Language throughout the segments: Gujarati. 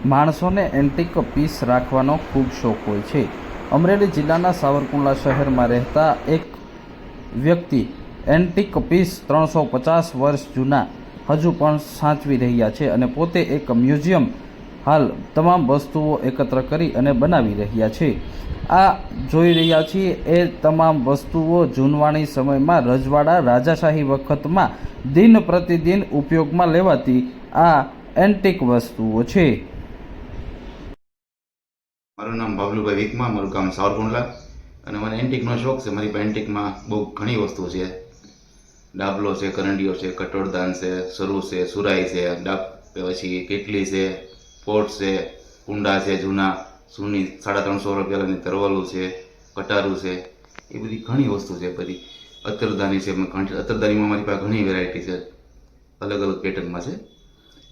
માણસોને એન્ટિક પીસ રાખવાનો ખૂબ શોખ હોય છે। અમરેલી જિલ્લાના સાવરકુંડલા શહેરમાં રહેતા એક વ્યક્તિ એન્ટિક પીસ 350 વર્ષ જૂના હજુ પણ સાચવી રહ્યા છે અને પોતે એક મ્યુઝિયમ હાલ તમામ વસ્તુઓ એકત્ર કરી અને બનાવી રહ્યા છે। આ જોઈ રહ્યા છીએ એ તમામ વસ્તુઓ જૂનવાણી સમયમાં રજવાડા રાજાશાહી વખતમાં દિન પ્રતિદિન ઉપયોગમાં લેવાતી આ એન્ટિક વસ્તુઓ છે। મારું નામ બાબલુભાઈ વિકમા, મારું ગામ સાવરકુંડલા અને મને એન્ટિકનો શોખ છે। મારી પાસે એન્ટિકમાં બહુ ઘણી વસ્તુ છે। ડાબલો છે, કરંડિયો છે, કટોળદાન છે, સરુ છે, સુરાઈ છે, પછી કેટલી છે, પોટ છે, કુંડા છે, જૂની 350 વર્ષ પહેલાંની તરવાલું છે, કટારું છે, એ બધી ઘણી વસ્તુ છે। બધી અત્તરદાની છે, અત્તરદાનીમાં મારી પાસે ઘણી વેરાયટી છે, અલગ અલગ પેટર્નમાં છે।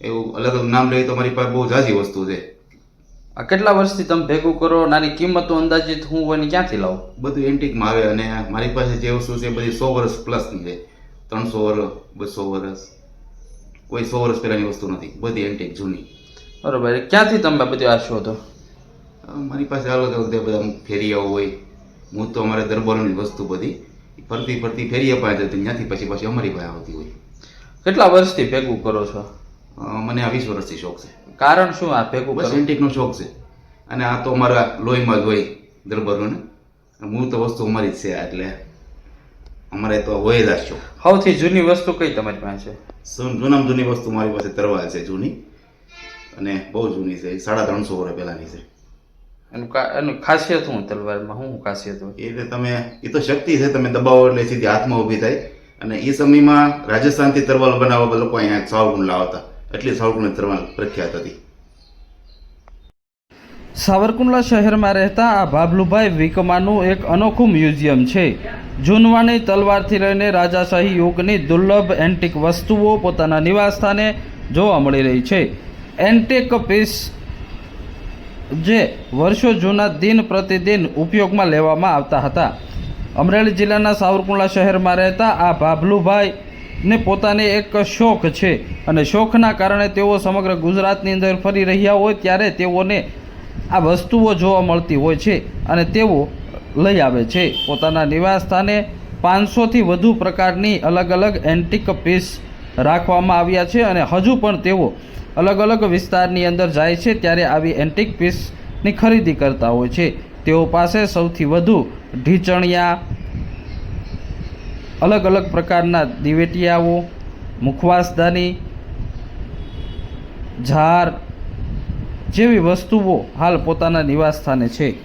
એવું અલગ અલગ નામ લઈએ તો મારી પાસે બહુ ઝાઝી વસ્તુ છે। આ કેટલા વર્ષથી તમે ભેગું કરો? નાની કિંમતો અંદાજિત હું હોય ને ક્યાંથી લાવો? બધું એન્ટિકમાં આવે અને મારી પાસે જે વસ્તુ છે બધી 100 વર્ષ પ્લસની છે। 300 વર્ષ, 200 વર્ષ, કોઈ 100 વર્ષ પહેલાની વસ્તુ નથી, બધી એન્ટિક જૂની। બરોબર। ક્યાંથી તમે બધી આ શોધો? મારી પાસે અલગ અલગ બધા ફેરિયાઓ હોય। હું તો અમારે દરબારોની વસ્તુ બધી ફરતી ફેરિયા પાસે જતી, ત્યાંથી પછી અમારી પાસે આવતી હોય। કેટલા વર્ષથી ભેગું કરો છો? મને આ 20 વર્ષથી શોખ છે। કારણ શું આ ભેગું? બસ એન્ટિકનો શોખ છે અને આ તો અમારા લોહીમાં જ હોય દરબારોને। મૂળ તો વસ્તુ અમારી જ છે, એટલે અમારે તો હોય જ આ શોખ। સૌથી જૂની વસ્તુ કઈ તમારી પાસે છે? જૂનામાં જૂની વસ્તુ મારી પાસે તરવાલ છે, જૂની અને બહુ જૂની છે, 350 વર્ષ પહેલાની છે। એનું ખાસિયત શું? તલવારમાં શું ખાસિયત હોય? એટલે એ તો શક્તિ છે, તમે દબાવો એટલે સીધી હાથમાં ઊભી થાય। અને એ સમયમાં રાજસ્થાનથી તરવાલ બનાવવા લોકો અહીંયા સાવરકુંડલા આવતા, એટલે સાવરકુંડલા તરવાલ પ્રખ્યાત હતી। સાવરકુંડલા શહેરમાં રહેતા આ બાબલુભાઈ વિકમાનું એક અનોખું મ્યુઝિયમ છે। જૂનવાણી તલવારથી લઈને રાજાશાહી યુગની દુર્લભ એન્ટિક વસ્તુઓ પોતાના નિવાસસ્થાને જોવા મળી રહી છે। એન્ટિક પીસ જે વર્ષો જૂના દિન પ્રતિદિન ઉપયોગમાં લેવામાં આવતા હતા। અમરેલી જિલ્લાના સાવરકુંડલા શહેરમાં રહેતા આ બાબલુભાઈને પોતાને એક શોખ છે અને શોખના કારણે તેઓ સમગ્ર ગુજરાતની અંદર ફરી રહ્યા હોય ત્યારે તેઓને આ વસ્તુઓ જોવા મળતી હોય છે અને તેઓ લઈ આવે છે। પોતાના નિવાસ સ્થાને 500થી વધુ પ્રકારની અલગ અલગ એન્ટિક પીસ રાખવામાં આવ્યા છે અને હજુ પણ તેઓ અલગ અલગ વિસ્તારની અંદર જાય છે ત્યારે આવી એન્ટિક પીસની ખરીદી કરતા હોય છે। તેઓ પાસે સૌથી વધુ ઢીચણિયા, અલગ અલગ પ્રકારના દિવેટિયાઓ, મુખવાસદાની, ઝાર જેવી વસ્તુઓ હાલ પોતાના નિવાસ સ્થાને છે।